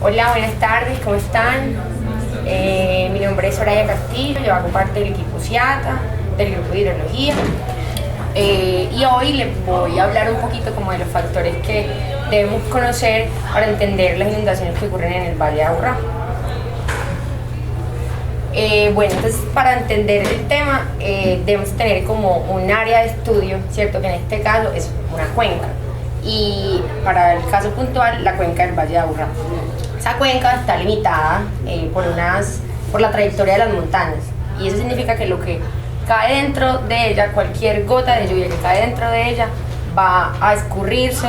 Hola, buenas tardes, ¿cómo están? Mi nombre es Soraya Castillo, yo hago parte del equipo CIATA, del grupo de hidrología. Y hoy les voy a hablar un poquito como de los factores que debemos conocer para entender las inundaciones que ocurren en el Valle de Aburrá. Bueno, entonces para entender el tema debemos tener como un área de estudio, ¿cierto? Que en este caso es una cuenca. Y para el caso puntual, la cuenca del Valle de Aburrá. Esa cuenca está limitada por la trayectoria de las montañas, y eso significa que lo que cae dentro de ella, cualquier gota de lluvia que cae dentro de ella, va a escurrirse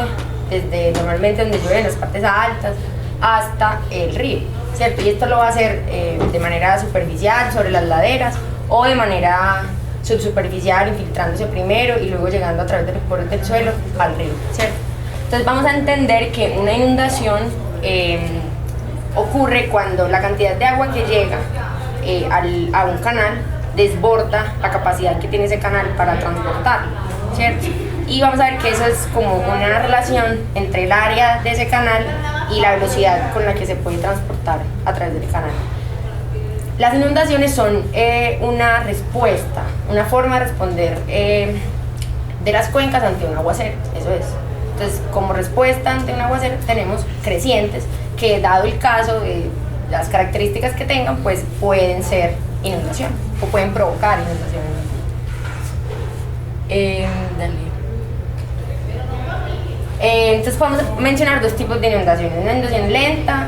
desde normalmente donde llueve en las partes altas hasta el río, ¿cierto? Y esto lo va a hacer de manera superficial sobre las laderas o de manera subsuperficial, infiltrándose primero y luego llegando a través de los poros del suelo al río, ¿cierto? Entonces vamos a entender que una inundación ocurre cuando la cantidad de agua que llega a un canal desborda la capacidad que tiene ese canal para transportarlo, ¿cierto? Y vamos a ver que eso es como una relación entre el área de ese canal y la velocidad con la que se puede transportar a través del canal. Las inundaciones son una respuesta, una forma de responder de las cuencas ante un aguacero, eso es. Entonces, como respuesta ante un aguacero tenemos crecientes que, dado el caso de las características que tengan, pues pueden ser inundación o pueden provocar inundación. Entonces podemos mencionar dos tipos de inundaciones: una inundación lenta,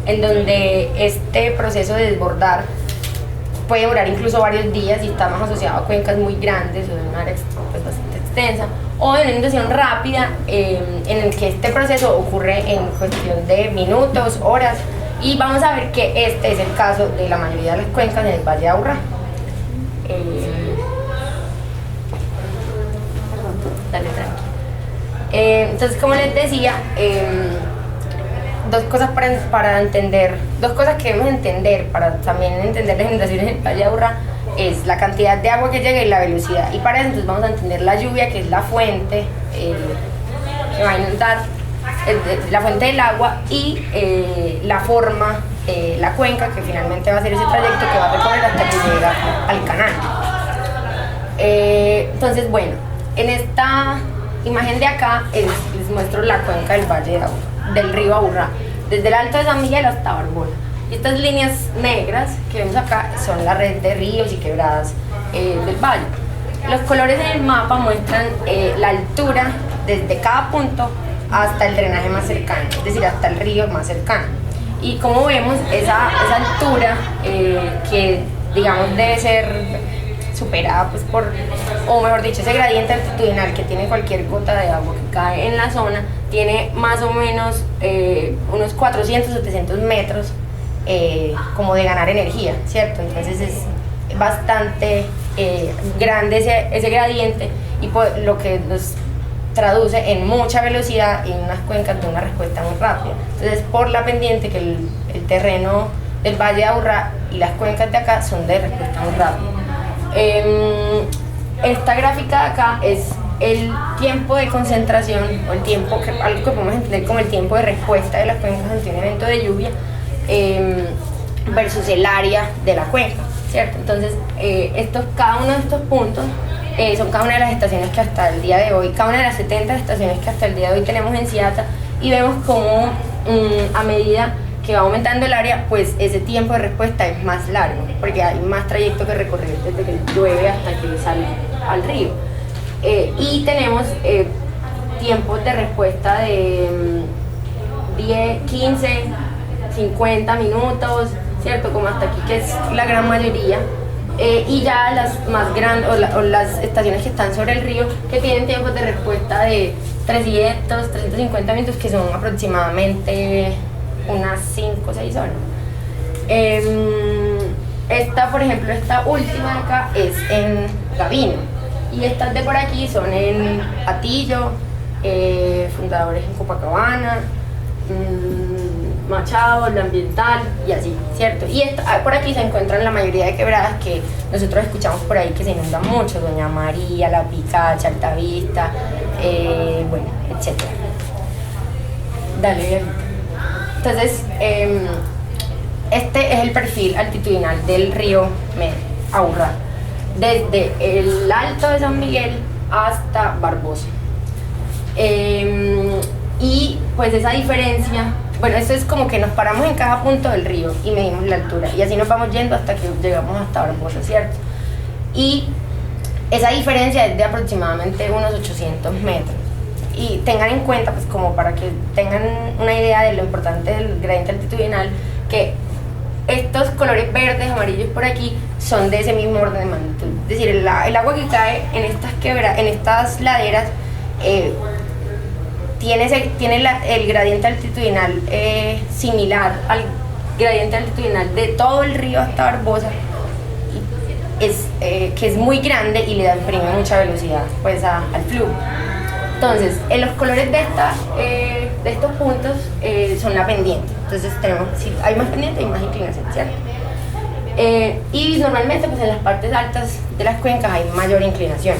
en donde este proceso de desbordar puede durar incluso varios días y está más asociado a cuencas muy grandes o de un área pues bastante extensa, o de una inundación rápida en el que este proceso ocurre en cuestión de minutos, horas, y vamos a ver que este es el caso de la mayoría de las cuencas en el Valle de Aburrá. Entonces, como les decía, dos cosas para entender, dos cosas que debemos entender para también entender las inundaciones en el Valle de Aburrá es la cantidad de agua que llega y la velocidad. Y para eso entonces vamos a entender la lluvia, que es la fuente que va a inundar, la fuente del agua, y la forma, la cuenca, que finalmente va a ser ese trayecto que va a recorrer hasta que llega al canal. Entonces, bueno, en esta imagen de acá les muestro la cuenca del Valle de Aburrá, del río Aburrá, desde el Alto de San Miguel hasta Barbola. Y estas líneas negras que vemos acá son la red de ríos y quebradas del valle. Los colores en el mapa muestran la altura desde cada punto hasta el drenaje más cercano, es decir, hasta el río más cercano. Y como vemos, esa altura que digamos debe ser superada pues o mejor dicho, ese gradiente altitudinal que tiene cualquier gota de agua que cae en la zona, tiene más o menos unos 400 o 700 metros como de ganar energía, ¿cierto? Entonces es bastante grande ese gradiente, y lo que nos traduce en mucha velocidad y en unas cuencas de una respuesta muy rápida. Entonces, por la pendiente que el terreno del Valle de Aburrá y las cuencas de acá son de respuesta muy rápida. Esta gráfica de acá es el tiempo de concentración, o el tiempo algo que podemos entender como el tiempo de respuesta de las cuencas ante un evento de lluvia versus el área de la cuenca, ¿cierto? Entonces, cada uno de estos puntos son cada una de las estaciones que hasta el día de hoy, cada una de las 70 estaciones que hasta el día de hoy tenemos en CIATA, y vemos como a medida que va aumentando el área, pues ese tiempo de respuesta es más largo, porque hay más trayecto que recorrer desde que llueve hasta que sale al río. Y tenemos tiempos de respuesta de 10, 15, 50 minutos, ¿cierto? Como hasta aquí, que es la gran mayoría. Y ya las más grandes, o las estaciones que están sobre el río, que tienen tiempos de respuesta de 300, 350 minutos, que son aproximadamente unas 5 o 6 horas. Por ejemplo, esta última de acá es en Gavino, y estas de por aquí son en Hatillo, Fundadores en Copacabana, Machado, La Ambiental y así, ¿cierto? Y por aquí se encuentran la mayoría de quebradas que nosotros escuchamos por ahí que se inundan mucho: Doña María, La Picacha, Altavista, bueno, etc. Dale. Entonces, este es el perfil altitudinal del río Aburrá, desde el Alto de San Miguel hasta Barbosa. Y pues esa diferencia, bueno, esto es como que nos paramos en cada punto del río y medimos la altura, y así nos vamos yendo hasta que llegamos hasta Barbosa, ¿cierto? Y esa diferencia es de aproximadamente unos 800 metros. Y tengan en cuenta, pues como para que tengan una idea de lo importante del gradiente altitudinal, que estos colores verdes, amarillos por aquí, son de ese mismo orden de magnitud. Es decir, el agua que cae en estas laderas tiene el gradiente altitudinal similar al gradiente altitudinal de todo el río hasta Barbosa, que es muy grande y le da mucha velocidad pues, al flujo. Entonces, los colores de estos puntos son la pendiente. Entonces, si hay más pendiente, hay más inclinación, ¿cierto? Y normalmente, pues en las partes altas de las cuencas hay mayor inclinación,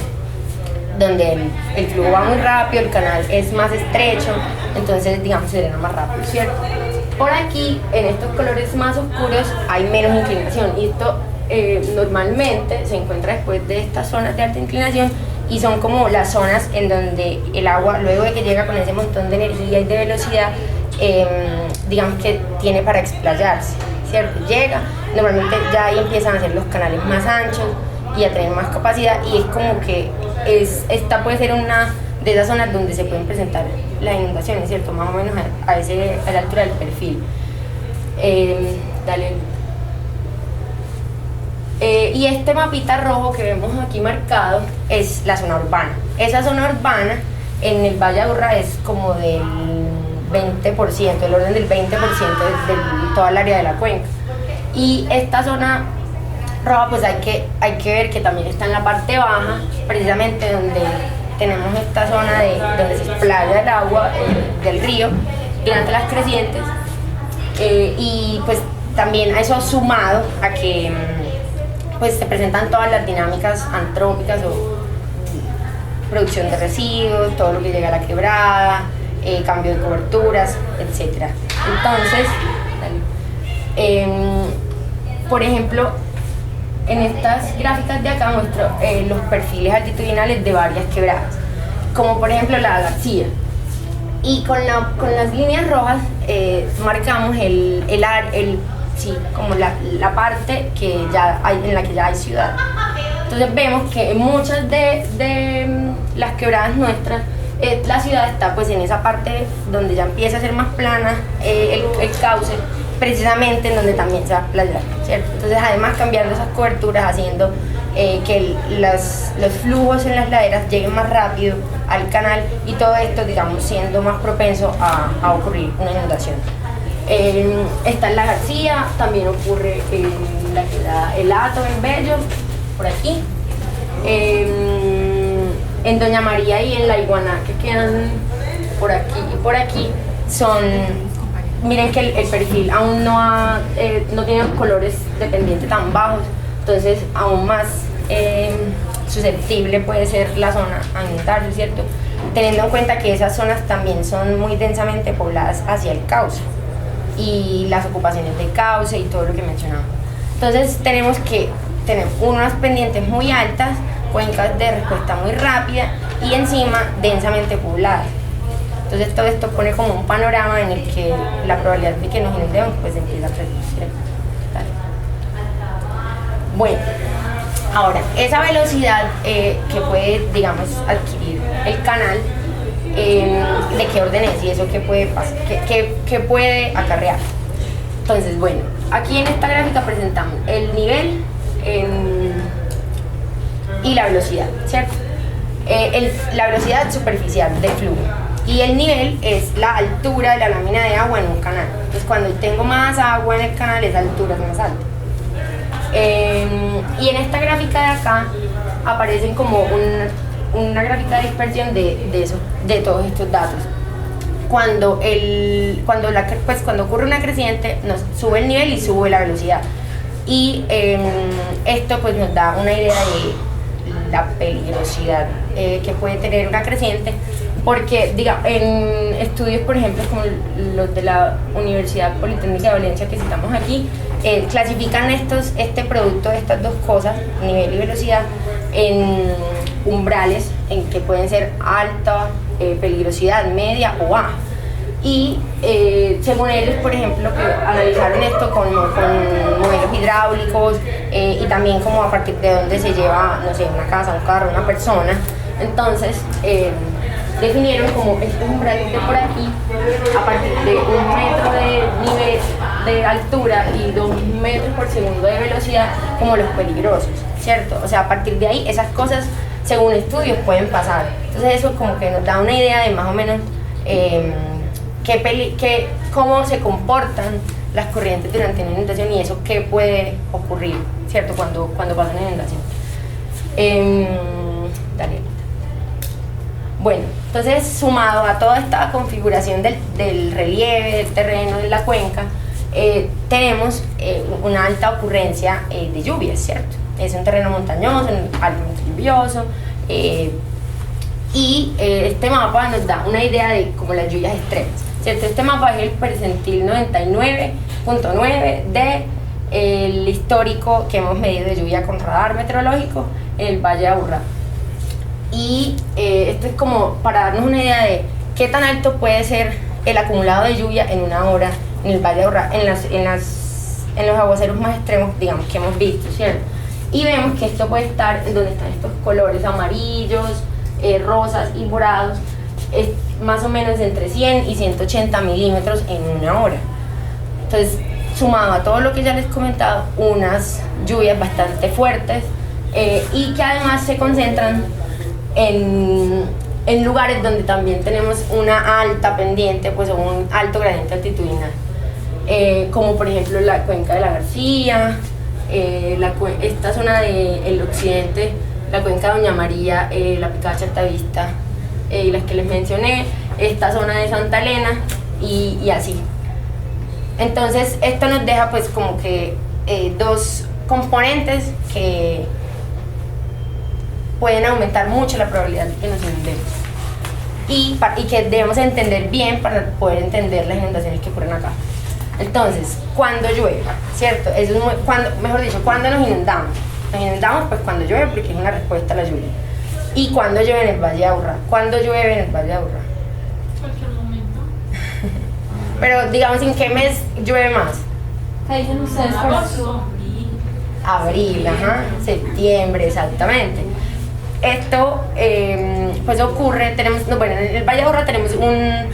donde el flujo va muy rápido, el canal es más estrecho, entonces, digamos, se drena más rápido, ¿cierto? Por aquí, en estos colores más oscuros, hay menos inclinación, y esto normalmente se encuentra después de estas zonas de alta inclinación, y son como las zonas en donde el agua, luego de que llega con ese montón de energía y de velocidad, digamos que tiene para explayarse, ¿cierto? Llega, normalmente ya ahí empiezan a ser los canales más anchos y a tener más capacidad, y es como que esta puede ser una de esas zonas donde se pueden presentar las inundaciones, ¿cierto? Más o menos a la altura del perfil. Dale. Y este mapita rojo que vemos aquí marcado es la zona urbana. Esa zona urbana en el Valle de Aburrá es como del 20%, el orden del 20% de toda el área de la cuenca. Y esta zona roja, pues hay que ver que también está en la parte baja, precisamente donde tenemos esta zona donde se explaya el agua del río durante las crecientes. Y pues también a eso sumado a que pues se presentan todas las dinámicas antrópicas o producción de residuos, todo lo que llega a la quebrada, cambio de coberturas, etc. Entonces, por ejemplo, en estas gráficas de acá muestro los perfiles altitudinales de varias quebradas, como por ejemplo la García. Y con las líneas rojas marcamos como la parte que ya hay, en la que ya hay ciudad. Entonces vemos que en muchas de las quebradas nuestras, la ciudad está pues en esa parte donde ya empieza a ser más plana el cauce, precisamente en donde también se va a playar, ¿cierto? Entonces, además, cambiando esas coberturas, haciendo que los flujos en las laderas lleguen más rápido al canal, y todo esto, digamos, siendo más propenso a ocurrir una inundación. Está en la García, también ocurre en la quebrada El Hato, en Bello, por aquí. En Doña María y en La Iguaná, que quedan por aquí y por aquí, miren que el perfil aún no tiene colores de pendiente tan bajos, entonces aún más susceptible puede ser la zona a inundarse, ¿cierto? Teniendo en cuenta que esas zonas también son muy densamente pobladas hacia el cauce y las ocupaciones de cauce y todo lo que mencionamos. Entonces tenemos que tener unas pendientes muy altas, cuencas de respuesta muy rápida y encima densamente pobladas. Entonces todo esto pone como un panorama en el que la probabilidad de que nos inundemos pues empieza a reducir. Bueno, ahora, esa velocidad que puede, digamos, adquirir el canal, ¿de qué orden es? Y eso qué puede pasar, qué puede acarrear. Entonces, bueno, aquí en esta gráfica presentamos el nivel y la velocidad, ¿cierto? La velocidad superficial del flujo. Y el nivel es la altura de la lámina de agua en un canal. Entonces, cuando tengo más agua en el canal, esa altura es más alta. Y en esta gráfica de acá aparecen como una gráfica de dispersión de todos estos datos. Cuando ocurre una creciente, nos sube el nivel y sube la velocidad. Y esto pues nos da una idea de la peligrosidad que puede tener una creciente, porque en estudios, por ejemplo, como los de la Universidad Politécnica de Valencia que citamos aquí, clasifican este producto de estas dos cosas, nivel y velocidad, en umbrales, en que pueden ser alta peligrosidad, media o baja. Y según ellos, por ejemplo, que analizaron esto con modelos hidráulicos y también como a partir de dónde se lleva, no sé, una casa, un carro, una persona, entonces definieron como estos umbrales de por aquí, a partir de 1 metro de nivel de altura y 2 metros por segundo de velocidad, como los peligrosos, ¿cierto? O sea, a partir de ahí esas cosas, según estudios, pueden pasar. Entonces eso como que nos da una idea de más o menos cómo se comportan las corrientes durante una inundación y eso qué puede ocurrir, ¿cierto? Cuando pasa una inundación. Daniel. Bueno, entonces sumado a toda esta configuración del relieve, del terreno, de la cuenca, tenemos una alta ocurrencia de lluvias, ¿cierto? Es un terreno montañoso, altamente lluvioso, y este mapa nos da una idea de como las lluvias extremas, ¿cierto? Este mapa es el percentil 99.9 del histórico que hemos medido de lluvia con radar meteorológico en el Valle de Aburrá. Y esto es como para darnos una idea de qué tan alto puede ser el acumulado de lluvia en una hora en el Valle de Aburrá, en los aguaceros más extremos, digamos, que hemos visto, ¿cierto? Y vemos que esto puede estar en donde están estos colores amarillos, rosas y morados, es más o menos entre 100 y 180 milímetros en una hora. Entonces, sumado a todo lo que ya les he comentado, unas lluvias bastante fuertes y que además se concentran en lugares donde también tenemos una alta pendiente, pues un alto gradiente altitudinal, como por ejemplo la cuenca de la García, esta zona del occidente, la cuenca de Doña María, la Picada Chaltavista y las que les mencioné, esta zona de Santa Elena y así. Entonces esto nos deja pues como que dos componentes que pueden aumentar mucho la probabilidad de que nos inundemos y que debemos entender bien para poder entender las inundaciones que ocurren acá. Entonces, cuando llueve, ¿cierto? Eso es mejor dicho, ¿cuándo nos inundamos? Nos inundamos pues cuando llueve, porque es una respuesta a la lluvia. ¿Y cuándo llueve en el Valle de Aburrá? ¿Cuándo llueve en el Valle de Aburrá? Cualquier momento. Pero digamos, ¿en qué mes llueve más? ¿Qué dicen ustedes por eso? Abril, ajá, septiembre, exactamente. Esto pues ocurre, bueno, en el Valle de Aburrá tenemos un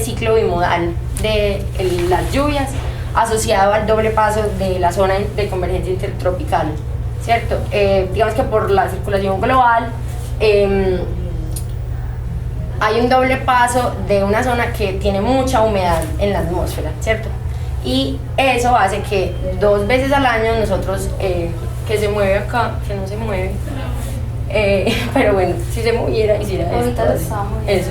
ciclo bimodal de las lluvias asociado al doble paso de la zona de convergencia intertropical, ¿cierto? Digamos que por la circulación global hay un doble paso de una zona que tiene mucha humedad en la atmósfera, ¿cierto? Y eso hace que 2 veces al año nosotros, que se mueve acá, que no se mueve, pero bueno, si se moviera hiciera esto. Ahorita lo estamos eso.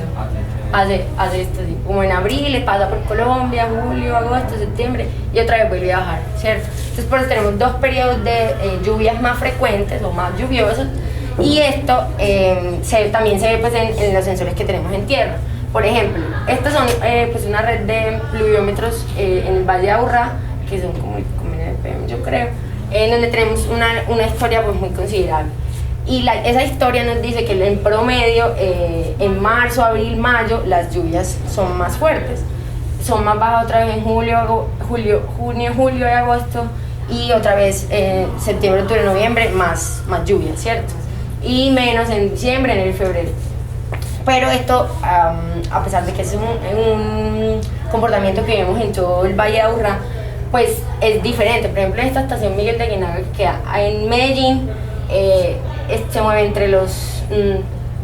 Hace esto así, como en abril, le pasa por Colombia, julio, agosto, septiembre y otra vez vuelve a bajar, ¿cierto? Entonces por eso tenemos 2 periodos de lluvias más frecuentes o más lluviosos y esto también se ve pues en los sensores que tenemos en tierra. Por ejemplo, estas son pues una red de pluviómetros en el Valle de Aburrá, que son como el NPM, yo creo, en donde tenemos una historia pues muy considerable. Y esa historia nos dice que en promedio en marzo, abril, mayo las lluvias son más fuertes, son más bajas otra vez en junio, julio y agosto y otra vez septiembre, octubre, noviembre más lluvias, ¿cierto? Y menos en diciembre, enero y febrero. Pero esto, a pesar de que es un comportamiento que vemos en todo el Valle de Aburrá, pues es diferente. Por ejemplo, en esta estación Miguel de Aguinaga que queda en Medellín, se mueve entre los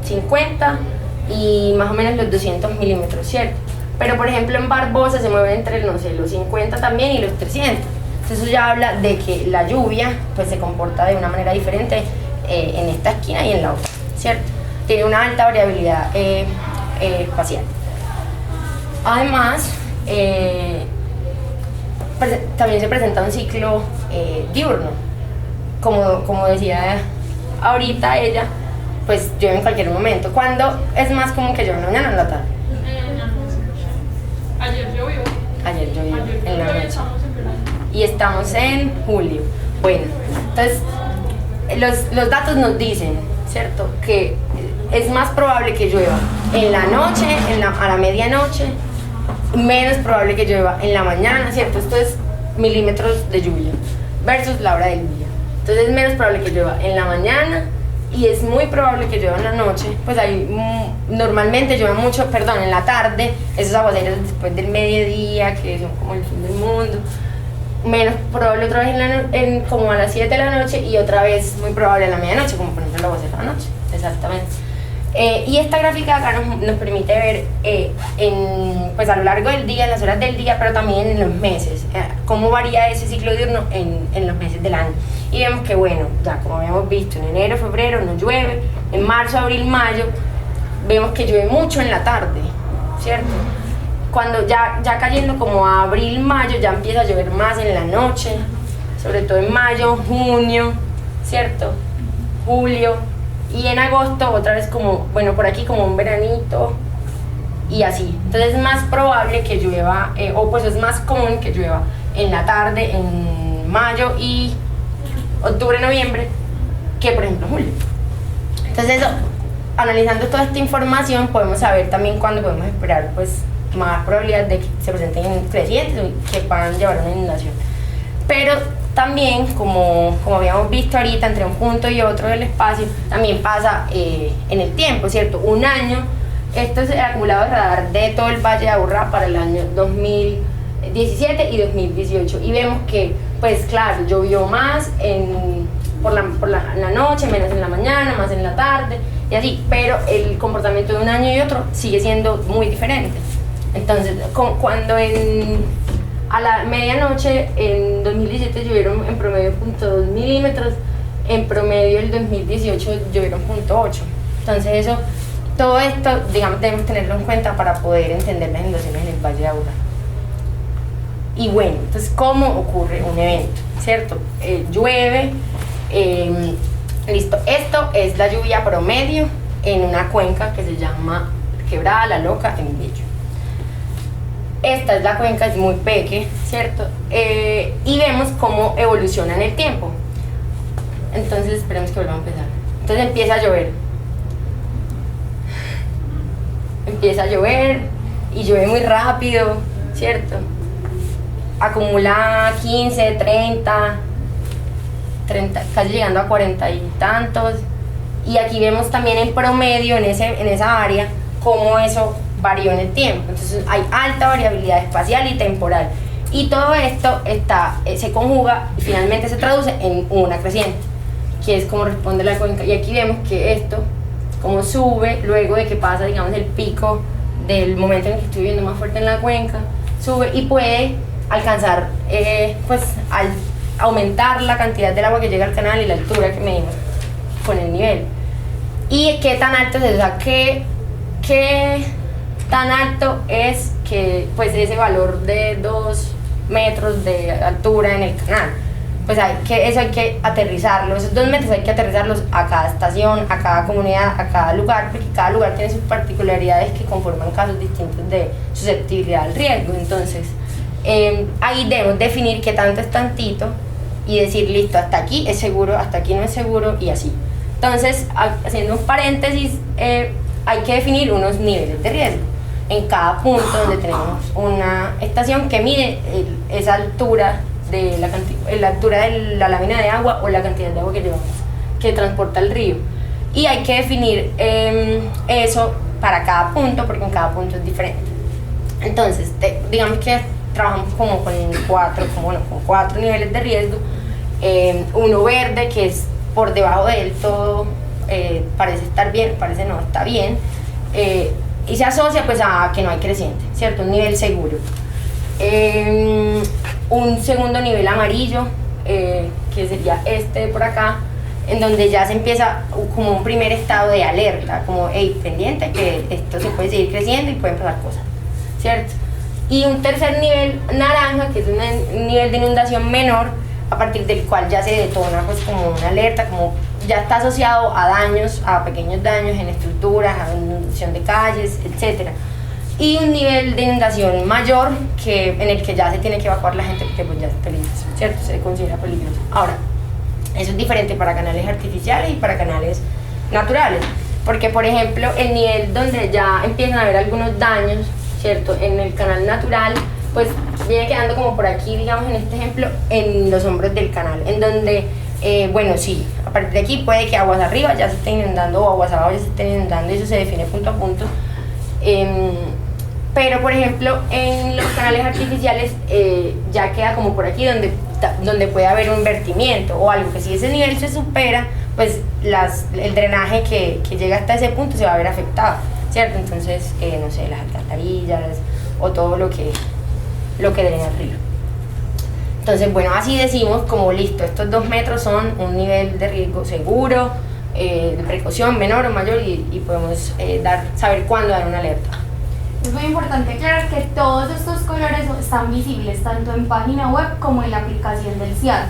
50 y más o menos los 200 milímetros, ¿cierto? Pero por ejemplo en Barbosa se mueve entre, no sé, los 50 también y los 300. Entonces eso ya habla de que la lluvia pues se comporta de una manera diferente en esta esquina y en la otra, ¿cierto? Tiene una alta variabilidad espacial. Además, también se presenta un ciclo diurno. Como decía ahorita ella, pues llueve en cualquier momento. ¿Cuándo es más común que llueva? ¿En la mañana o en la tarde? En la noche. Ayer llovió. Ayer llovió Ayer en la llovió y noche. estamos en verano. Y estamos en julio. Bueno, entonces los datos nos dicen, ¿cierto? Que es más probable que llueva en la noche, a la medianoche, menos probable que llueva en la mañana, ¿cierto? Esto es milímetros de lluvia versus la hora del día. Entonces es menos probable que llueva en la mañana y es muy probable que llueva en la noche. Pues hay normalmente llueve mucho, perdón, en la tarde, esos aguaceros después del mediodía que son como el fin del mundo. Menos probable otra vez como a las 7 de la noche y otra vez muy probable a la medianoche, como por ejemplo el aguacero de la noche. Exactamente. Y esta gráfica acá nos permite ver pues a lo largo del día, en las horas del día, pero también en los meses, cómo varía ese ciclo diurno en los meses del año. Y vemos que, bueno, ya como habíamos visto, en enero, febrero no llueve, en marzo, abril, mayo, vemos que llueve mucho en la tarde, ¿cierto? Cuando ya cayendo como a abril, mayo, ya empieza a llover más en la noche, sobre todo en mayo, junio, ¿cierto? Julio. Y en agosto otra vez como, bueno, por aquí como un veranito y así. Entonces es más probable que llueva, o pues es más común que llueva en la tarde, en mayo y octubre, noviembre, que por ejemplo julio. Entonces eso, analizando toda esta información podemos saber también cuándo podemos esperar pues más probabilidad de que se presenten crecientes o que puedan llevar a una inundación. Pero también, como habíamos visto ahorita, entre un punto y otro del espacio, también pasa en el tiempo, ¿cierto? Un año, esto es el acumulado de radar de todo el Valle de Aburrá para el año 2017 y 2018. Y vemos que, pues claro, llovió más en la noche, menos en la mañana, más en la tarde, y así, pero el comportamiento de un año y otro sigue siendo muy diferente. Entonces, cuando a la medianoche en 2017 llovieron en promedio 0.2 milímetros, en promedio el 2018 llovieron 0.8. Entonces todo esto, digamos, debemos tenerlo en cuenta para poder entender las inundaciones en el Valle de Aburrá. Y bueno, entonces, ¿cómo ocurre un evento? ¿Cierto? Llueve, listo. Esto es la lluvia promedio en una cuenca que se llama Quebrada La Loca en Bello. Esta es la cuenca, es muy pequeña, ¿cierto? Y vemos cómo evoluciona en el tiempo. Entonces esperemos que vuelva a empezar. Entonces empieza a llover. Empieza a llover y llueve muy rápido, ¿cierto? Acumula 15, 30, casi llegando a 40 y tantos. Y aquí vemos también en promedio en esa área cómo eso varió en el tiempo. Entonces hay alta variabilidad espacial y temporal. Y todo esto se conjuga y finalmente se traduce en una creciente, que es como responde la cuenca. Y aquí vemos que esto, como sube luego de que pasa, digamos, el pico del momento en que estoy viendo más fuerte en la cuenca, sube y puede alcanzar, pues, al aumentar la cantidad del agua que llega al canal y la altura que medimos con el nivel. ¿Y qué tan alto es eso? O sea, ¿qué tan alto es que, pues, ese valor de 2 metros de altura en el canal? Pues eso hay que aterrizarlo, esos 2 metros hay que aterrizarlos a cada estación, a cada comunidad, a cada lugar, porque cada lugar tiene sus particularidades que conforman casos distintos de susceptibilidad al riesgo. Entonces, ahí debemos definir qué tanto es tantito y decir, listo, hasta aquí es seguro, hasta aquí no es seguro y así. Entonces, haciendo un paréntesis, hay que definir unos niveles de riesgo en cada punto donde tenemos una estación que mide esa altura de la altura de la lámina de agua o la cantidad de agua que llevamos, que transporta el río. Y hay que definir eso para cada punto, porque en cada punto es diferente. Entonces, digamos que trabajamos como con 4 niveles de riesgo. Uno verde, que es por debajo de él todo, parece estar bien, parece no está bien, y se asocia pues a que no hay creciente, ¿cierto? Un nivel seguro. Un segundo nivel amarillo, que sería este de por acá, en donde ya se empieza como un primer estado de alerta, como, hey, pendiente, que esto se puede seguir creciendo y pueden pasar cosas, ¿cierto? Y un tercer nivel naranja, que es un nivel de inundación menor, a partir del cual ya se detona pues como una alerta, como ya está asociado a daños, a pequeños daños en estructuras, a inundación de calles, etcétera. Y un nivel de inundación mayor en el que ya se tiene que evacuar la gente porque pues ya es peligroso, ¿cierto? Se considera peligroso. Ahora, eso es diferente para canales artificiales y para canales naturales, porque por ejemplo el nivel donde ya empiezan a haber algunos daños, ¿cierto? En el canal natural, pues viene quedando como por aquí, digamos en este ejemplo, en los hombros del canal, en donde, bueno, sí, a partir de aquí puede que aguas arriba ya se estén inundando o aguas abajo ya se estén inundando, y eso se define punto a punto. Pero por ejemplo en los canales artificiales ya queda como por aquí donde puede haber un vertimiento o algo, que si ese nivel se supera, pues el drenaje que llega hasta ese punto se va a ver afectado, ¿cierto? Entonces, no sé, las alcantarillas o todo lo que drena el río. Entonces, bueno, así decimos como listo, estos 2 metros son un nivel de riesgo seguro, de precaución menor o mayor, y podemos saber cuándo dar una alerta. Es muy importante aclarar que todos estos colores están visibles tanto en página web como en la aplicación del CIATA.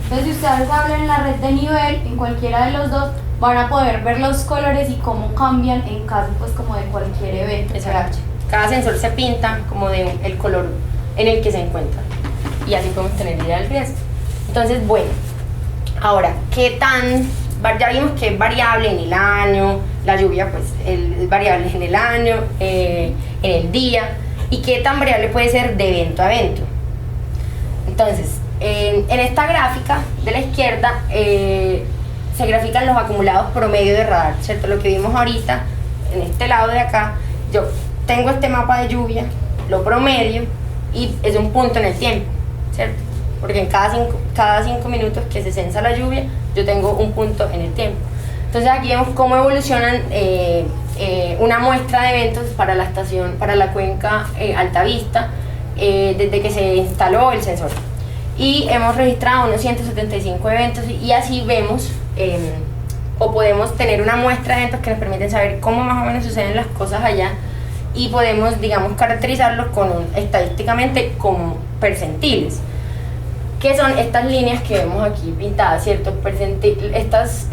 Entonces, si ustedes hablan en la red de nivel, en cualquiera de los dos, van a poder ver los colores y cómo cambian en caso pues como de cualquier evento. Exacto. Cada sensor se pinta como el color en el que se encuentra, y así podemos tener idea del riesgo. Entonces, bueno, ahora, ya vimos que es variable en el año, la lluvia pues es variable en el año, en el día, y qué tan variable puede ser de evento a evento. Entonces, en esta gráfica de la izquierda se grafican los acumulados promedio de radar, ¿cierto? Lo que vimos ahorita, en este lado de acá, yo tengo este mapa de lluvia, lo promedio, y es un punto en el tiempo, ¿cierto? Porque en cada 5 minutos que se censa la lluvia, yo tengo un punto en el tiempo. Entonces aquí vemos cómo evolucionan una muestra de eventos para la cuenca Altavista desde que se instaló el sensor. Y hemos registrado unos 175 eventos, y así vemos o podemos tener una muestra de eventos que nos permiten saber cómo más o menos suceden las cosas allá, y podemos, digamos, caracterizarlos estadísticamente con percentiles, que son estas líneas que vemos aquí pintadas, ¿cierto? Estas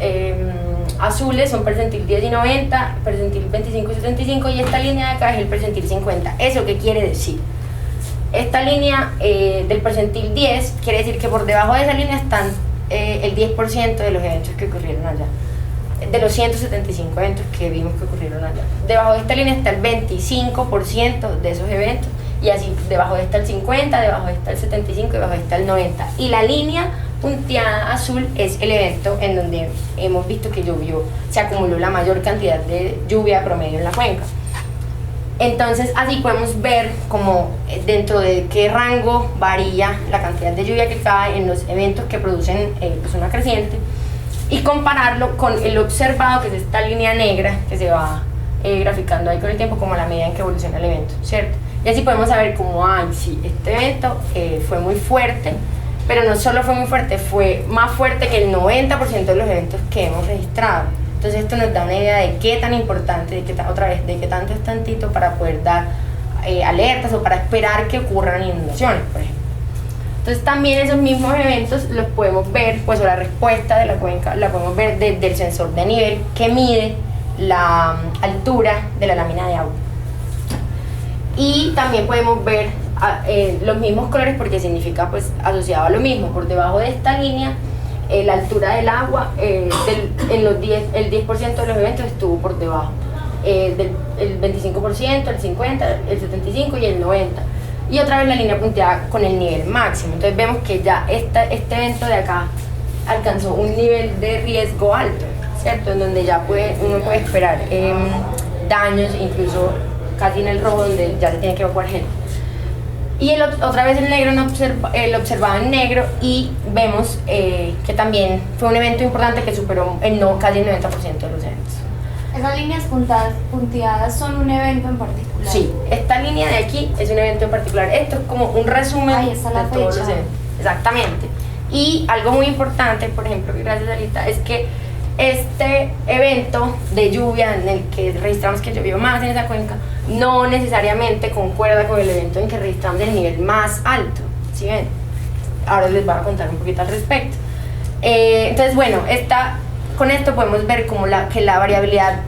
azules son percentil 10 y 90, percentil 25 y 75, y esta línea de acá es el percentil 50. ¿Eso qué quiere decir? Esta línea del percentil 10 quiere decir que por debajo de esa línea están el 10% de los eventos que ocurrieron allá, de los 175 eventos que vimos que ocurrieron allá. Debajo de esta línea está el 25% de esos eventos, y así debajo de esta el 50, debajo de esta el 75, debajo de esta el 90. Y la línea punteada azul es el evento en donde hemos visto que se acumuló la mayor cantidad de lluvia promedio en la cuenca. Entonces así podemos ver como dentro de qué rango varía la cantidad de lluvia que cae en los eventos que producen pues una creciente, y compararlo con el observado, que es esta línea negra que se va graficando ahí con el tiempo como a la medida en que evoluciona el evento, ¿cierto? Y así podemos saber cómo, sí, este evento fue muy fuerte, pero no solo fue muy fuerte, fue más fuerte que el 90% de los eventos que hemos registrado. Entonces esto nos da una idea de qué tan importante, de qué tanto es tantito para poder dar alertas o para esperar que ocurran inundaciones, por ejemplo. Entonces también esos mismos eventos los podemos ver, pues, o la respuesta de la cuenca la podemos ver desde el sensor de nivel que mide la altura de la lámina de agua. Y también podemos ver los mismos colores, porque significa pues asociado a lo mismo. Por debajo de esta línea, la altura del agua, el 10% de los eventos estuvo por debajo, el 25%, el 50%, el 75% y el 90%. Y otra vez la línea punteada con el nivel máximo. Entonces vemos que ya este evento de acá alcanzó un nivel de riesgo alto, ¿cierto? En donde ya uno puede esperar daños, incluso casi en el rojo, donde ya se tiene que evacuar gente. Y otra vez el negro, el observado en negro, y vemos que también fue un evento importante que superó casi el 90% de los eventos. ¿Esas líneas punteadas son un evento en particular? Sí, esta línea de aquí es un evento en particular. Esto es como un resumen de todos los eventos. Exactamente. Y algo muy importante, por ejemplo, gracias Alita, es que este evento de lluvia en el que registramos que llovió más en esa cuenca no necesariamente concuerda con el evento en que registramos el nivel más alto, ¿sí ven? Ahora les voy a contar un poquito al respecto. Entonces, bueno, esta con esto podemos ver como que la variabilidad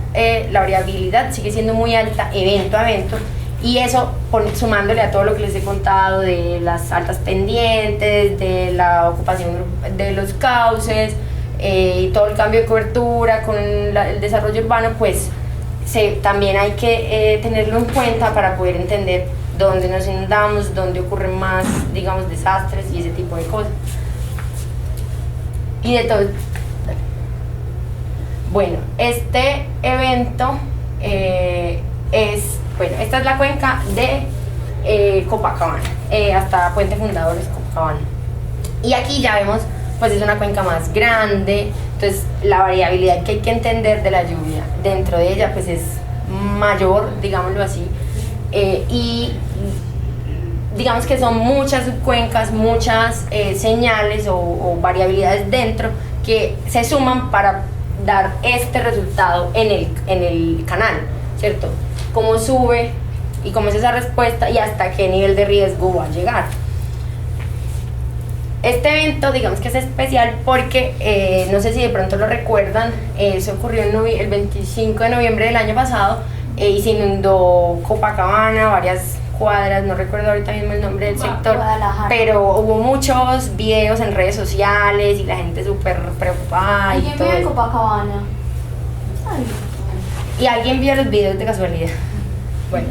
sigue siendo muy alta evento a evento, y eso sumándole a todo lo que les he contado de las altas pendientes, de la ocupación de los cauces y todo el cambio de cobertura con el desarrollo urbano, pues también hay que tenerlo en cuenta para poder entender dónde nos inundamos, dónde ocurren más, digamos, desastres y ese tipo de cosas. Y de todo. Bueno, este evento esta es la cuenca de Copacabana, hasta Puente Fundadores Copacabana. Y aquí ya vemos, pues es una cuenca más grande, entonces la variabilidad que hay que entender de la lluvia dentro de ella pues es mayor, digámoslo así, y digamos que son muchas subcuencas, muchas señales o variabilidades dentro que se suman para dar este resultado en el canal, ¿cierto? Cómo sube y cómo es esa respuesta y hasta qué nivel de riesgo va a llegar. Este evento, digamos que es especial porque, no sé si de pronto lo recuerdan, eso ocurrió el 25 de noviembre del año pasado y se inundó Copacabana, varias cuadras, no recuerdo ahorita mismo el nombre del sector, pero hubo muchos videos en redes sociales y la gente súper preocupada. ¿Alguien vive en Copacabana? Ay. ¿Y alguien vio los videos de casualidad? Bueno,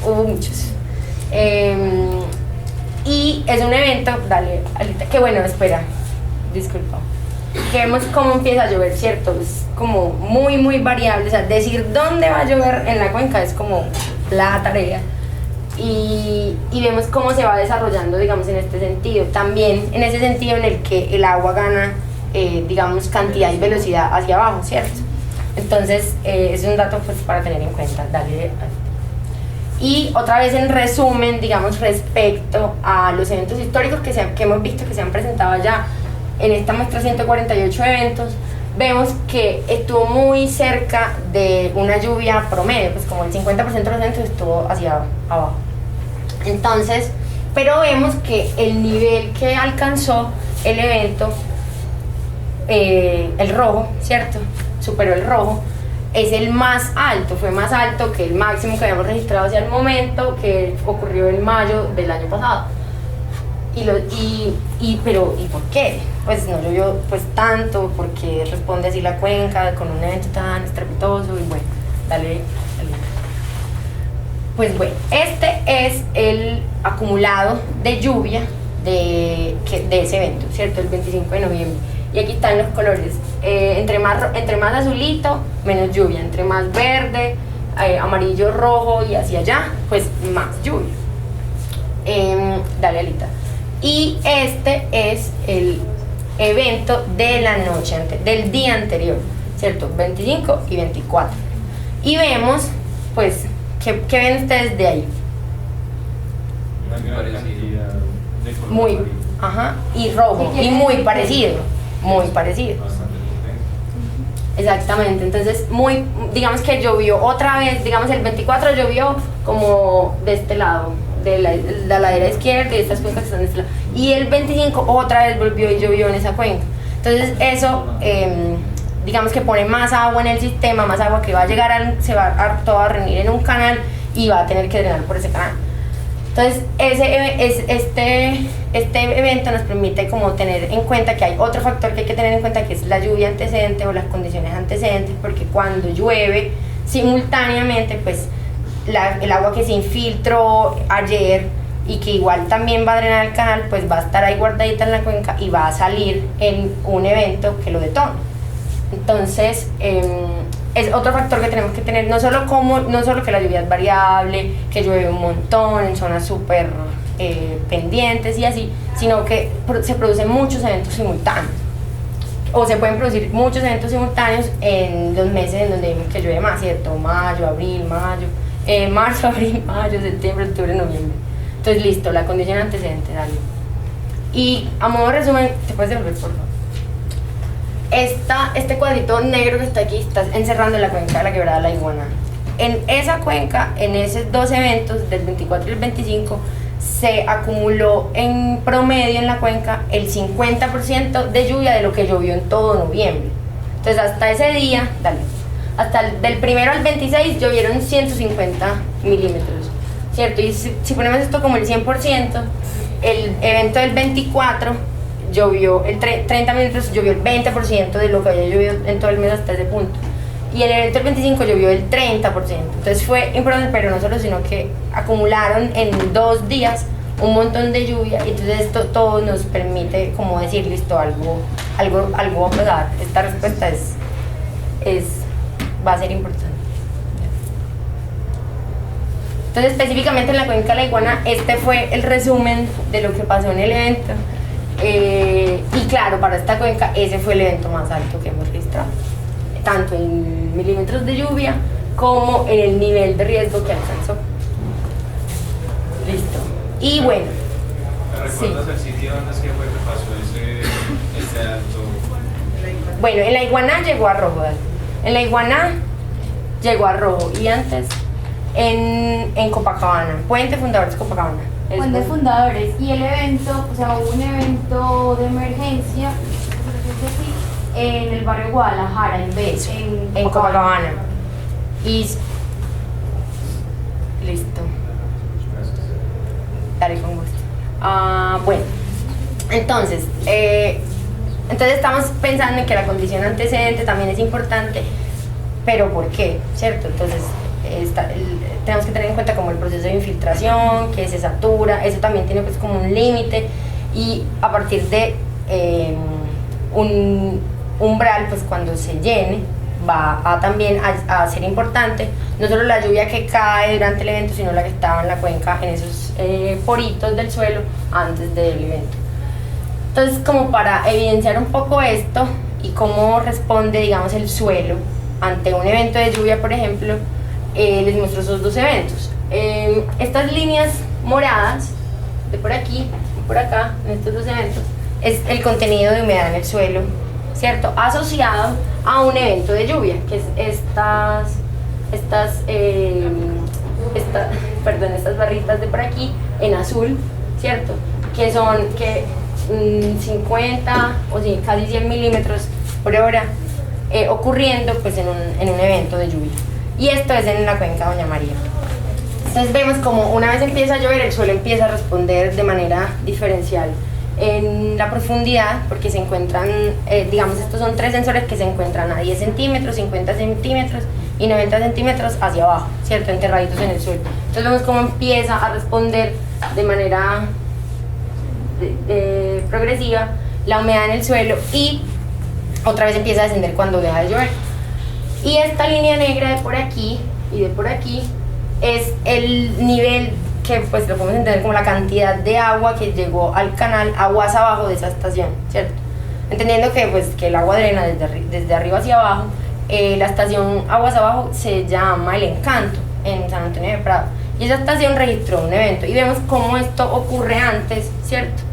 hubo muchos. Y es un evento, dale, Alita, que bueno, espera, disculpa. Que vemos cómo empieza a llover, ¿cierto? Es como muy, muy variable. O sea, decir dónde va a llover en la cuenca es como la tarea. Y vemos cómo se va desarrollando, digamos, en este sentido. También en ese sentido en el que el agua gana, digamos, cantidad y velocidad hacia abajo, ¿cierto? Entonces, es un dato pues, para tener en cuenta. Dale. Y otra vez en resumen, digamos, respecto a los eventos históricos que hemos visto que se han presentado allá en esta muestra, 148 eventos, vemos que estuvo muy cerca de una lluvia promedio, pues como el 50% de los eventos estuvo hacia abajo. Entonces, pero vemos que el nivel que alcanzó el evento, el rojo, ¿cierto? Superó el rojo, es el más alto, fue más alto que el máximo que habíamos registrado hacia el momento, que ocurrió en mayo del año pasado. Pero ¿y por qué? Pues no llovió pues tanto, porque responde así la cuenca con un evento tan estrepitoso y bueno, dale. Pues bueno, este es el acumulado de lluvia de ese evento, ¿cierto? El 25 de noviembre. Y aquí están los colores, entre más azulito, menos lluvia, entre más verde, amarillo, rojo y hacia allá, pues más lluvia. Dale, Alita. Y este es el evento de la noche, del día anterior, ¿cierto? 25 y 24. Y vemos, pues, ¿qué ven ustedes de ahí? Una gran cantidad de color Muy, amarillo. ajá, y rojo, y muy parecido. Muy parecido. Bastante potente. Exactamente, entonces digamos que llovió otra vez, digamos el 24 llovió como de este lado, de la ladera izquierda y de estas cuencas que están de este lado, y el 25 otra vez volvió y llovió en esa cuenca. Entonces eso, digamos que pone más agua en el sistema, más agua que va a llegar, se va todo a reunir en un canal y va a tener que drenar por ese canal. Entonces, este evento nos permite como tener en cuenta que hay otro factor que hay que tener en cuenta, que es la lluvia antecedente o las condiciones antecedentes, porque cuando llueve simultáneamente, pues el agua que se infiltró ayer y que igual también va a drenar el canal, pues va a estar ahí guardadita en la cuenca y va a salir en un evento que lo detone. Entonces, es otro factor que tenemos que tener, no solo que la lluvia es variable, que llueve un montón en zonas súper pendientes y así, sino que se producen muchos eventos simultáneos, o se pueden producir muchos eventos simultáneos en los meses en donde vemos que llueve más, ¿cierto? Marzo, abril, mayo, septiembre, octubre, noviembre. Entonces, listo, la condición antecedente, dale. Y a modo de resumen, ¿te puedes devolver, por favor? Este cuadrito negro que está aquí está encerrando la cuenca de la Quebrada La Iguana. En esa cuenca, en esos dos eventos, del 24 y el 25, se acumuló en promedio en la cuenca el 50% de lluvia de lo que llovió en todo noviembre. Entonces hasta ese día, hasta del 1 al 26 llovieron 150 milímetros, ¿cierto? Y si ponemos esto como el 100%, el evento del 24 llovió el 30 milímetros, llovió el 20% de lo que había llovido en todo el mes hasta ese punto. Y el evento del 25 llovió el 30%. Entonces fue importante, pero no solo, sino que acumularon en 2 días un montón de lluvia, y entonces esto todo nos permite como decir, listo, algo va a pasar. Esta respuesta va a ser importante. Entonces, específicamente en la cuenca de la Iguana, este fue el resumen de lo que pasó en el evento. Y claro, para esta cuenca ese fue el evento más alto que hemos registrado, tanto en milímetros de lluvia como en el nivel de riesgo que alcanzó. Listo. Y bueno, ¿Recuerdas el sitio donde es que fue que pasó ese alto? bueno, en la Iguana llegó a rojo, dale. En la Iguana llegó a rojo, y antes en Copacabana, Puente Fundadores Copacabana. Puente Fundadores, y el evento, o sea, hubo un evento de emergencia en el barrio Guadalajara, en Copacabana. Y listo. Dale, con gusto. Bueno, entonces estamos pensando en que la condición antecedente también es importante, pero ¿por qué? ¿Cierto? Entonces tenemos que tener en cuenta como el proceso de infiltración, que se satura, eso también tiene pues como un límite, y a partir de un umbral, pues cuando se llene, va a también a ser importante no solo la lluvia que cae durante el evento, sino la que estaba en la cuenca, en esos poritos del suelo antes del evento. Entonces, como para evidenciar un poco esto y cómo responde, digamos, el suelo ante un evento de lluvia, por ejemplo, les muestro esos 2 eventos. Estas líneas moradas, de por aquí y por acá, en estos 2 eventos, es el contenido de humedad en el suelo, ¿cierto? Asociado a un evento de lluvia, que es estas barritas de por aquí en azul, ¿cierto? Que son 50 o casi 100 milímetros por hora ocurriendo pues en un evento de lluvia. Y esto es en la cuenca Doña María. Entonces vemos como una vez empieza a llover, el suelo empieza a responder de manera diferencial en la profundidad, porque se encuentran, digamos, estos son 3 sensores que se encuentran a 10 centímetros, 50 centímetros y 90 centímetros hacia abajo, ¿cierto? Enterraditos en el suelo. Entonces vemos cómo empieza a responder de manera progresiva la humedad en el suelo, y otra vez empieza a descender cuando deja de llover. Y esta línea negra de por aquí y de por aquí es el nivel que pues lo podemos entender como la cantidad de agua que llegó al canal aguas abajo de esa estación, ¿cierto? Entendiendo que pues que el agua drena desde arriba hacia abajo. La estación aguas abajo se llama El Encanto en San Antonio de Prado, y esa estación registró un evento, y vemos cómo esto ocurre antes, ¿cierto?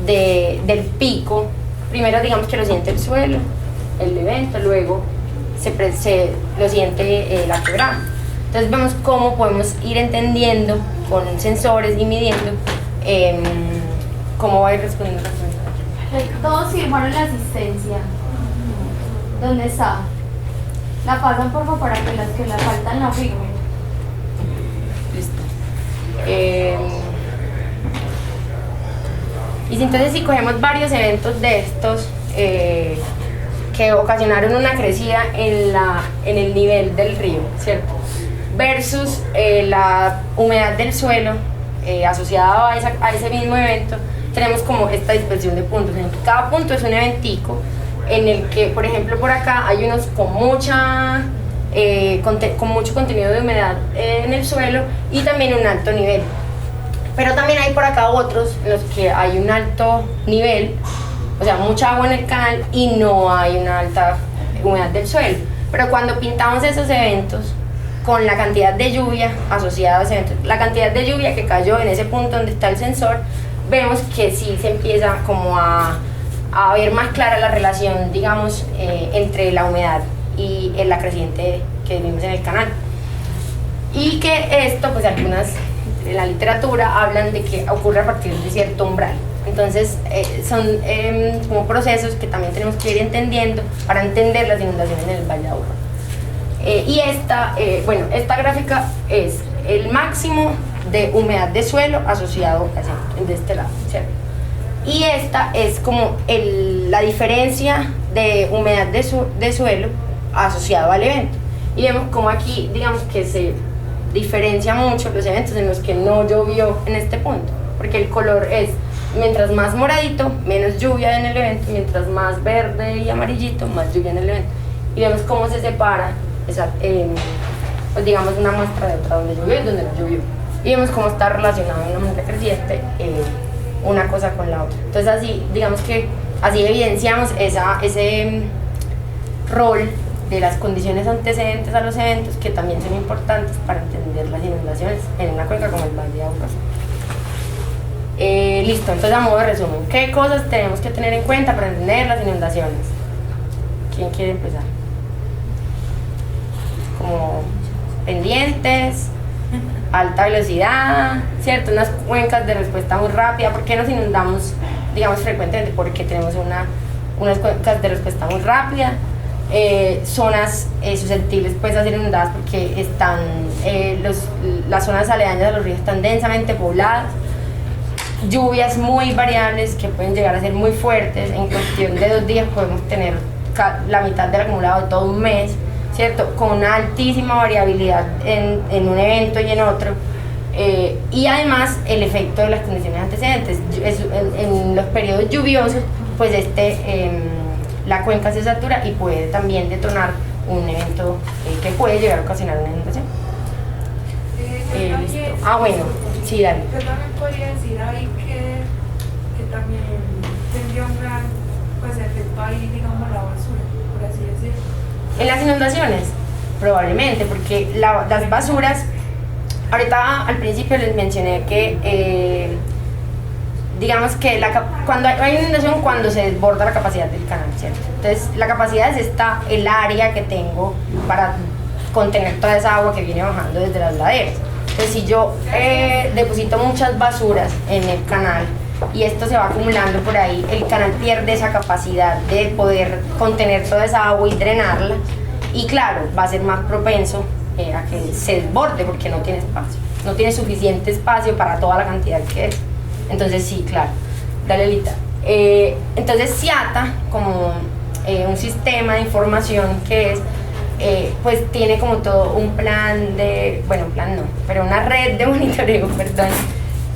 Del pico. Primero digamos que lo siente el suelo, el evento, luego lo siente la quebrada. Entonces vemos cómo podemos ir entendiendo con sensores y midiendo cómo va a ir respondiendo la cuenca. Todos firmaron la asistencia. ¿Dónde está? La pasan por favor para que las que la faltan la firmen. Listo. Y entonces si cogemos varios eventos de estos que ocasionaron una crecida en el nivel del río, ¿cierto? Versus la humedad del suelo asociada a ese mismo evento, tenemos como esta dispersión de puntos. En cada punto es un eventico en el que, por ejemplo, por acá hay unos con mucho contenido de humedad en el suelo y también un alto nivel. Pero también hay por acá otros en los que hay un alto nivel, o sea, mucha agua en el canal y no hay una alta humedad del suelo. Pero cuando pintamos esos eventos con la cantidad de lluvia asociada a ese evento, la cantidad de lluvia que cayó en ese punto donde está el sensor, vemos que sí se empieza como a ver más clara la relación, digamos, entre la humedad y la creciente que vimos en el canal. Y que esto, pues algunas de la literatura hablan de que ocurre a partir de cierto umbral. Entonces son como procesos que también tenemos que ir entendiendo para entender las inundaciones en el Valle de Aburrá. Y esta gráfica es el máximo de humedad de suelo asociado de este lado, ¿cierto? Y esta es como la diferencia de humedad de suelo asociado al evento. Y vemos como aquí, digamos que se diferencia mucho los eventos en los que no llovió en este punto, porque el color es, mientras más moradito, menos lluvia en el evento, mientras más verde y amarillito, más lluvia en el evento. Y vemos cómo se separa, pues digamos, una muestra de otra donde llovió y donde no llovió. Y vemos cómo está relacionado en una manera creciente una cosa con la otra. Entonces así, digamos que así evidenciamos ese rol de las condiciones antecedentes a los eventos que también son importantes para entender las inundaciones en una cuenca como el Valle de Aburrá. Listo, entonces a modo de resumen, ¿qué cosas tenemos que tener en cuenta para entender las inundaciones? ¿Quién quiere empezar? Como pendientes, alta velocidad, ¿cierto? Unas cuencas de respuesta muy rápida. ¿Por qué nos inundamos, digamos, frecuentemente? Porque tenemos unas cuencas de respuesta muy rápida. Zonas susceptibles pues, a ser inundadas porque están, las zonas aledañas a los ríos están densamente pobladas. Lluvias muy variables que pueden llegar a ser muy fuertes. En cuestión de 2 días podemos tener la mitad del acumulado de todo un mes, ¿cierto? Con una altísima variabilidad en un evento y en otro. Y además el efecto de las condiciones antecedentes. En los periodos lluviosos, pues la cuenca se satura y puede también detonar un evento que puede llegar a ocasionar una inundación. Listo. Bueno, sí, dale. Yo también podría decir ahí que también tendría un gran efecto ahí, digamos, la basura, por así decirlo. En las inundaciones, probablemente, porque las basuras, ahorita al principio les mencioné que digamos que cuando hay inundación, cuando se desborda la capacidad del canal, ¿cierto? Entonces la capacidad es el área que tengo para contener toda esa agua que viene bajando desde las laderas. Entonces si yo deposito muchas basuras en el canal y esto se va acumulando por ahí, el canal pierde esa capacidad de poder contener toda esa agua y drenarla, y claro, va a ser más propenso a que se desborde porque no tiene espacio, no tiene suficiente espacio para toda la cantidad que es. Entonces sí, claro. Dale, Lita. Entonces CIATA, como un sistema de información que es, pues tiene como todo un plan pero una red de monitoreo, perdón,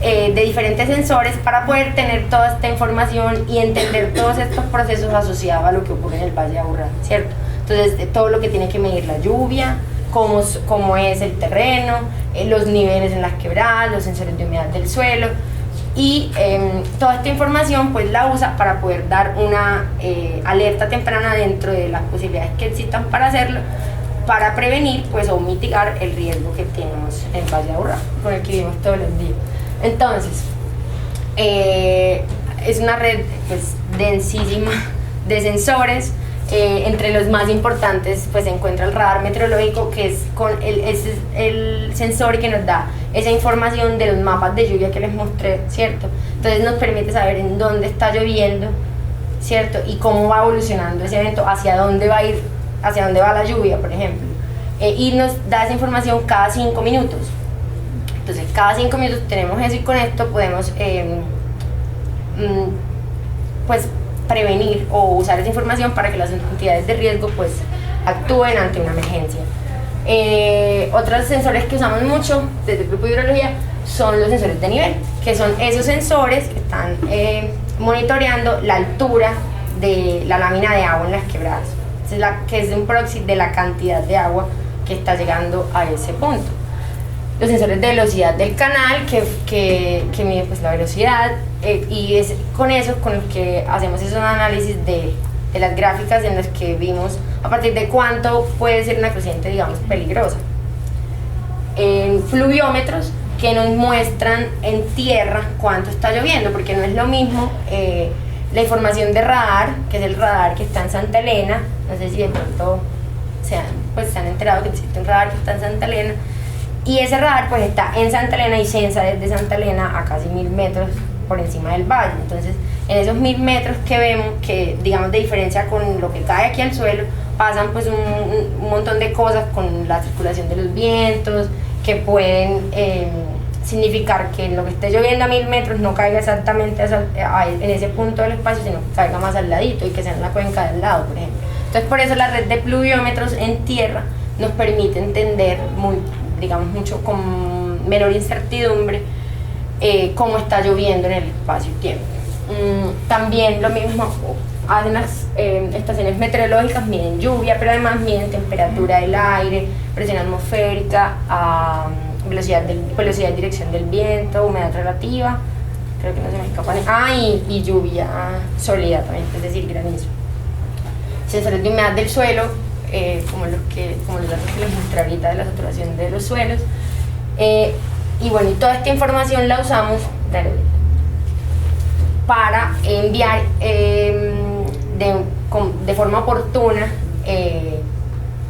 de diferentes sensores para poder tener toda esta información y entender todos estos procesos asociados a lo que ocurre en el Valle de Aburrá, ¿cierto? Entonces todo lo que tiene que medir la lluvia, cómo es el terreno, los niveles en las quebradas, los sensores de humedad del suelo, y toda esta información pues la usa para poder dar una alerta temprana dentro de las posibilidades que existan para hacerlo, para prevenir pues o mitigar el riesgo que tenemos en el Valle de Aburrá, con el que vivimos todos los días. Entonces es una red pues densísima de sensores. Entre los más importantes pues se encuentra el radar meteorológico, que es el sensor que nos da esa información de los mapas de lluvia que les mostré, ¿cierto? Entonces nos permite saber en dónde está lloviendo, ¿cierto? Y cómo va evolucionando ese evento, hacia dónde va a ir, hacia dónde va la lluvia, por ejemplo. Y nos da esa información cada 5 minutos. Entonces cada 5 minutos tenemos eso, y con esto podemos pues prevenir o usar esa información para que las entidades de riesgo pues actúen ante una emergencia. Otros sensores que usamos mucho desde el grupo de hidrología son los sensores de nivel, que son esos sensores que están monitoreando la altura de la lámina de agua en las quebradas, que es un proxy de la cantidad de agua que está llegando a ese punto. Los sensores de velocidad del canal que miden pues la velocidad, y es con eso con el que hacemos esos análisis de las gráficas en las que vimos a partir de cuánto puede ser una creciente, digamos, peligrosa. Fluviómetros que nos muestran en tierra cuánto está lloviendo, porque no es lo mismo la información de radar, que es el radar que está en Santa Elena. No sé si de pronto se han enterado que existe un radar que está en Santa Elena, y ese radar pues está en Santa Elena y censa desde Santa Elena a casi 1000 metros por encima del valle. Entonces, en esos 1000 metros que vemos, que digamos de diferencia con lo que cae aquí al suelo, pasan pues un montón de cosas con la circulación de los vientos, que pueden significar que lo que esté lloviendo a 1000 metros no caiga exactamente en ese punto del espacio, sino que caiga más al ladito y que sea en la cuenca del lado, por ejemplo. Entonces, por eso la red de pluviómetros en tierra nos permite entender mucho con menor incertidumbre cómo está lloviendo en el espacio-tiempo. También lo mismo hacen las estaciones meteorológicas, miden lluvia, pero además miden temperatura del aire, presión atmosférica, velocidad y dirección del viento, humedad relativa, creo que no se me escapa, y lluvia sólida también, es decir, granizo. Sensores de humedad del suelo, como los datos que les mostré ahorita de la saturación de los suelos. Y bueno, y toda esta información la usamos para enviar de forma oportuna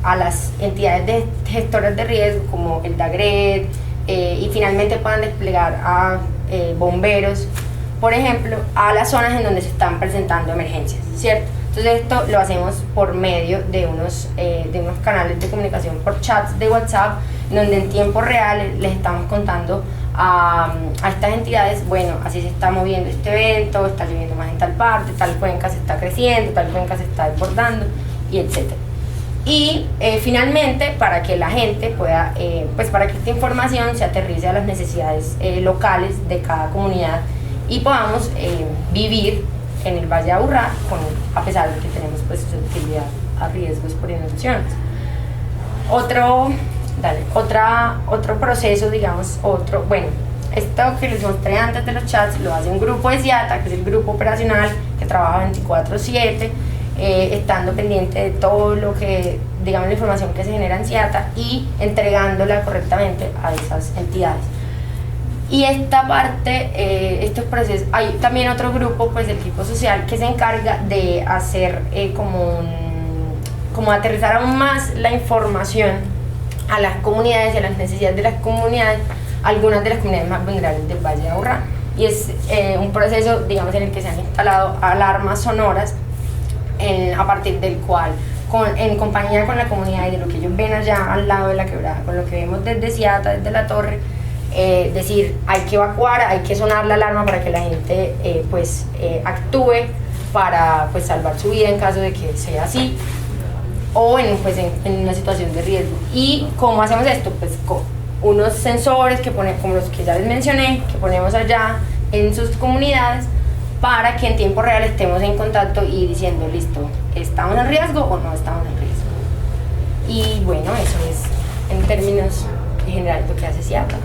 a las entidades gestoras de riesgo como el DAGRED, y finalmente puedan desplegar a bomberos, por ejemplo, a las zonas en donde se están presentando emergencias, ¿cierto? Entonces esto lo hacemos por medio de unos canales de comunicación por chats de WhatsApp, donde en tiempo real les estamos contando a estas entidades, bueno, así se está moviendo este evento, está lloviendo más en tal parte, tal cuenca se está creciendo, tal cuenca se está desbordando, y etc. Y finalmente, para que la gente pueda, para que esta información se aterrice a las necesidades locales de cada comunidad y podamos vivir en el Valle de Aburrá, a pesar de que tenemos pues susceptibilidad a riesgos por inundaciones. Otro proceso, esto que les mostré antes de los chats lo hace un grupo de CIATA, que es el grupo operacional que trabaja 24/7, estando pendiente de todo lo que, la información que se genera en CIATA y entregándola correctamente a esas entidades. Y esta parte, estos procesos, hay también otro grupo, pues del equipo social, que se encarga de hacer como aterrizar aún más la información a las comunidades y a las necesidades de las comunidades, algunas de las comunidades más vulnerables del Valle de Aburrá. Y es un proceso, en el que se han instalado alarmas sonoras, a partir del cual, en compañía con la comunidad y de lo que ellos ven allá al lado de la quebrada, con lo que vemos desde CIATA, desde la torre, decir, hay que evacuar, hay que sonar la alarma para que la gente actúe para salvar su vida en caso de que sea así, o en una situación de riesgo. ¿Y cómo hacemos esto? Pues con unos sensores como los que ya les mencioné, que ponemos allá en sus comunidades, para que en tiempo real estemos en contacto y diciendo, listo, ¿estamos en riesgo o no estamos en riesgo? Y bueno, eso es en términos generales lo que hace CIATA.